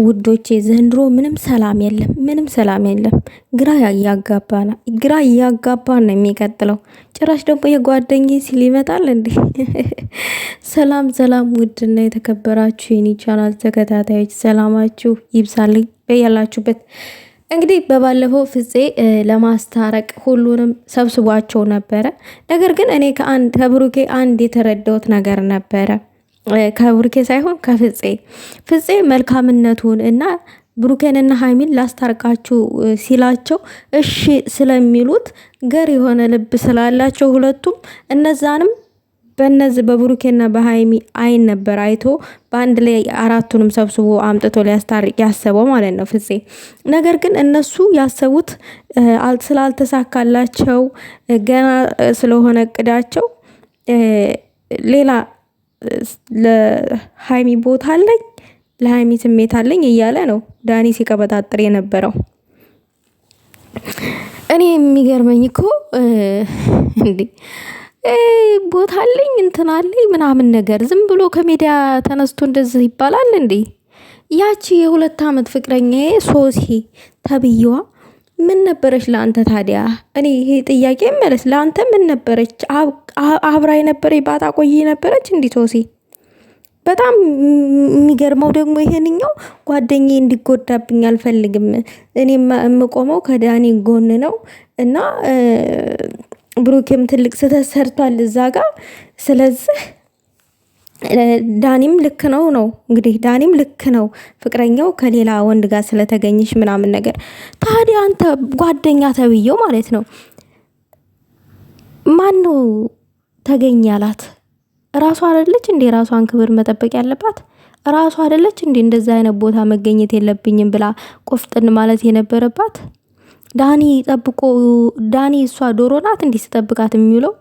ውዶቼ ዘንድሮ ምንም ሰላም የለም፣ ምንም ሰላም የለም። ግራ እያጋባን ነው የሚቀጥለው። ጭራሽ ደግሞ የጓደኛዬ ሲል ይመጣል እንዴ! ሰላም ሰላም! ውድና የተከበራችሁ የኔ ቻናል ተከታታዮች ሰላማችሁ ይብዛልኝ በያላችሁበት። እንግዲህ በባለፈው ፍፄ ለማስታረቅ ሁሉንም ሰብስቧቸው ነበረ። ነገር ግን እኔ ከብሩኬ አንድ የተረዳሁት ነገር ነበረ ከብሩኬ ሳይሆን ፍፄ መልካምነቱን እና ብሩኬንና ሀይሚን ላስታርቃችሁ ሲላቸው እሺ ስለሚሉት ገር የሆነ ልብ ስላላቸው ሁለቱም እነዛንም በነዚህ በብሩኬና በሀይሚ አይን ነበር አይቶ በአንድ ላይ አራቱንም ሰብስቦ አምጥቶ ሊያስታርቅ ያሰበው ማለት ነው ፍፄ። ነገር ግን እነሱ ያሰቡት ስላልተሳካላቸው ገና ስለሆነ እቅዳቸው ሌላ ለሀይሚ ቦታ አለኝ ለሀይሚ ስሜት አለኝ እያለ ነው ዳኒ ሲቀበጣጥር የነበረው። እኔ የሚገርመኝ እኮ እንዴ ቦታ አለኝ እንትን አለኝ ምናምን ነገር ዝም ብሎ ከሜዲያ ተነስቶ እንደዚህ ይባላል እንዴ? ያቺ የ2 አመት ፍቅረኛዬ ሶሲ ተብዬዋ ምን ነበረች ለአንተ ታዲያ? እኔ ይሄ ጥያቄ መለስ ለአንተ ምን ነበረች? አብራ የነበረ ባጣ ቆይ ነበረች እንዲ ሶሲ? በጣም የሚገርመው ደግሞ ይሄንኛው ጓደኛዬ እንዲጎዳብኝ አልፈልግም፣ እኔ የምቆመው ከዳኒ ጎን ነው እና ብሩኬም ትልቅ ስህተት ሰርቷል እዛ ጋር። ስለዚህ ዳኒም ልክ ነው እንግዲህ ዳኒም ልክ ነው ፍቅረኛው ከሌላ ወንድ ጋር ስለተገኘሽ ምናምን ነገር። ታዲያ አንተ ጓደኛ ተብዬው ማለት ነው ማን ነው ተገኘ ያላት? ራሷ አይደለች እንዴ ራሷን ክብር መጠበቅ ያለባት? ራሷ አይደለች እንዴ እንደዛ አይነት ቦታ መገኘት የለብኝም ብላ ቆፍጥን ማለት የነበረባት? ዳኒ እሷ ዶሮ ናት እንዴ ስጠብቃት የሚውለው?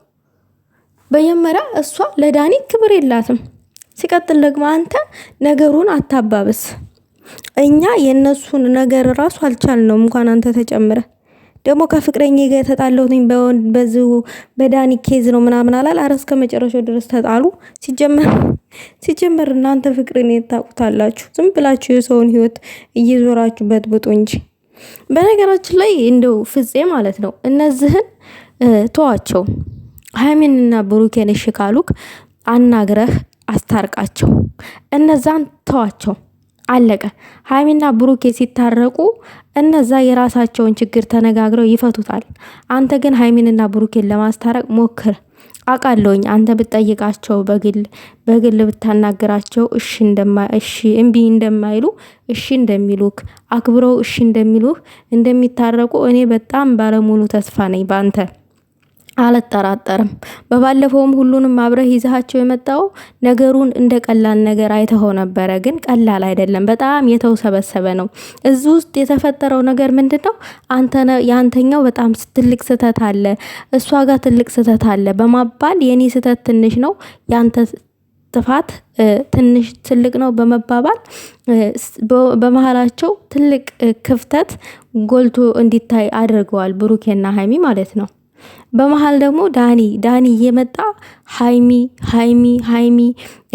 በመጀመሪያ እሷ ለዳኒ ክብር የላትም። ሲቀጥል ደግሞ አንተ ነገሩን አታባብስ። እኛ የነሱን ነገር ራሱ አልቻልነውም እንኳን አንተ ተጨምረ። ደግሞ ከፍቅረኛ ጋር የተጣለሁኝ በዚሁ በዳኒ ኬዝ ነው ምናምን አላል። አረ እስከ መጨረሻው ድረስ ተጣሉ። ሲጀመር እናንተ ፍቅርን የታውቁታላችሁ። ዝም ብላችሁ የሰውን ህይወት እየዞራችሁበት ብጡ እንጂ። በነገራችን ላይ እንደው ፍፄ ማለት ነው እነዚህን ተዋቸው። ሀይሚንና ብሩኬን እሺ ካሉክ አናግረህ አስታርቃቸው። እነዛን ተዋቸው፣ አለቀ። ሀይሚና ብሩኬ ሲታረቁ እነዛ የራሳቸውን ችግር ተነጋግረው ይፈቱታል። አንተ ግን ሀይሚንና ብሩኬን ለማስታረቅ ሞክር። አውቃለሁኝ አንተ ብትጠይቃቸው በግል ብታናገራቸው እሺ እምቢ እንደማይሉ እሺ እንደሚሉክ አክብረው እሺ እንደሚሉህ እንደሚታረቁ እኔ በጣም ባለሙሉ ተስፋ ነኝ ባንተ፣ አልጠራጠርም። በባለፈውም ሁሉንም አብረህ ይዛቸው የመጣው ነገሩን እንደ ቀላል ነገር አይተኸው ነበረ፣ ግን ቀላል አይደለም። በጣም የተውሰበሰበ ነው። እዚህ ውስጥ የተፈጠረው ነገር ምንድነው? ያንተኛው በጣም ትልቅ ስህተት አለ፣ እሷ ጋር ትልቅ ስህተት አለ በማባል የኔ ስህተት ትንሽ ነው ያንተ ጥፋት ትልቅ ነው በመባባል በመሃላቸው ትልቅ ክፍተት ጎልቶ እንዲታይ አድርገዋል ብሩኬና ሀይሚ ማለት ነው። በመሃል ደግሞ ዳኒ እየመጣ ሀይሚ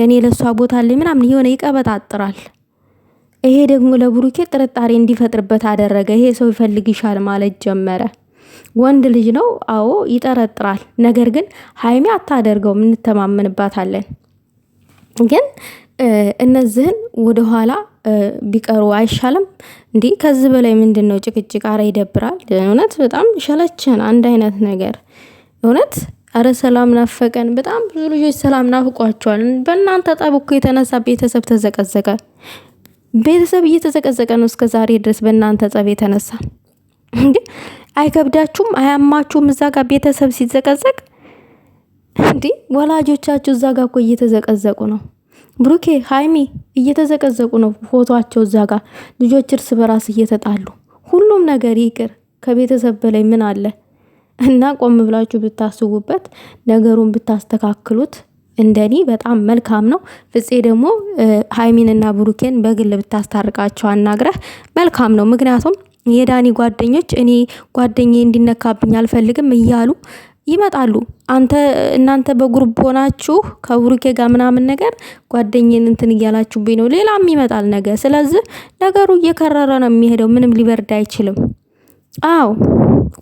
እኔ ለሷ ቦታ አለኝ ምናምን የሆነ ይቀበጣጥራል። ይሄ ደግሞ ለብሩኬ ጥርጣሬ እንዲፈጥርበት አደረገ። ይሄ ሰው ይፈልግሻል ማለት ጀመረ። ወንድ ልጅ ነው፣ አዎ ይጠረጥራል። ነገር ግን ሀይሚ አታደርገውም፣ እንተማመንባታለን። ግን እነዚህን ወደኋላ ቢቀሩ አይሻልም እንዴ? ከዚህ በላይ ምንድነው ጭቅጭቅ? አረ ይደብራል እውነት። በጣም ሸለችን አንድ አይነት ነገር እውነት። አረ ሰላም ናፈቀን። በጣም ብዙ ልጆች ሰላም ናፍቋቸዋል። በእናንተ ጠብ እኮ የተነሳ ቤተሰብ ተዘቀዘቀ። ቤተሰብ እየተዘቀዘቀ ነው እስከ ዛሬ ድረስ በእናንተ ጸብ የተነሳ። እንዴ አይከብዳችሁም? አያማችሁም? እዛ ጋር ቤተሰብ ሲዘቀዘቅ እንዴ ወላጆቻችሁ እዛ ጋር እኮ እየተዘቀዘቁ ነው። ብሩኬ ሀይሚ እየተዘቀዘቁ ነው። ፎቶአቸው እዛ ጋር ልጆች እርስ በራስ እየተጣሉ። ሁሉም ነገር ይቅር፣ ከቤተሰብ በላይ ምን አለ? እና ቆም ብላችሁ ብታስቡበት ነገሩን ብታስተካክሉት እንደኔ በጣም መልካም ነው። ፍፄ ደግሞ ሀይሚንና ብሩኬን በግል ብታስታርቃቸው አናግረህ መልካም ነው። ምክንያቱም የዳኒ ጓደኞች እኔ ጓደኛዬ እንዲነካብኝ አልፈልግም እያሉ ይመጣሉ። እናንተ በግሩፕ ሆናችሁ ከብሩኬ ጋር ምናምን ነገር ጓደኛዬን እንትን እያላችሁብኝ ነው፣ ሌላም ይመጣል ነገ። ስለዚህ ነገሩ እየከረረ ነው የሚሄደው። ምንም ሊበርድ አይችልም። አዎ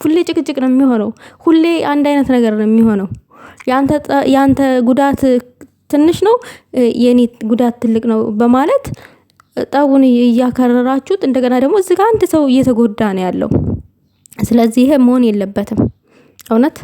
ሁሌ ጭቅጭቅ ነው የሚሆነው። ሁሌ አንድ አይነት ነገር ነው የሚሆነው። ያንተ ጉዳት ትንሽ ነው፣ የኔ ጉዳት ትልቅ ነው በማለት ጠቡን እያከረራችሁት፣ እንደገና ደግሞ እዚህ ጋር አንድ ሰው እየተጎዳ ነው ያለው። ስለዚህ ይሄ መሆን የለበትም እውነት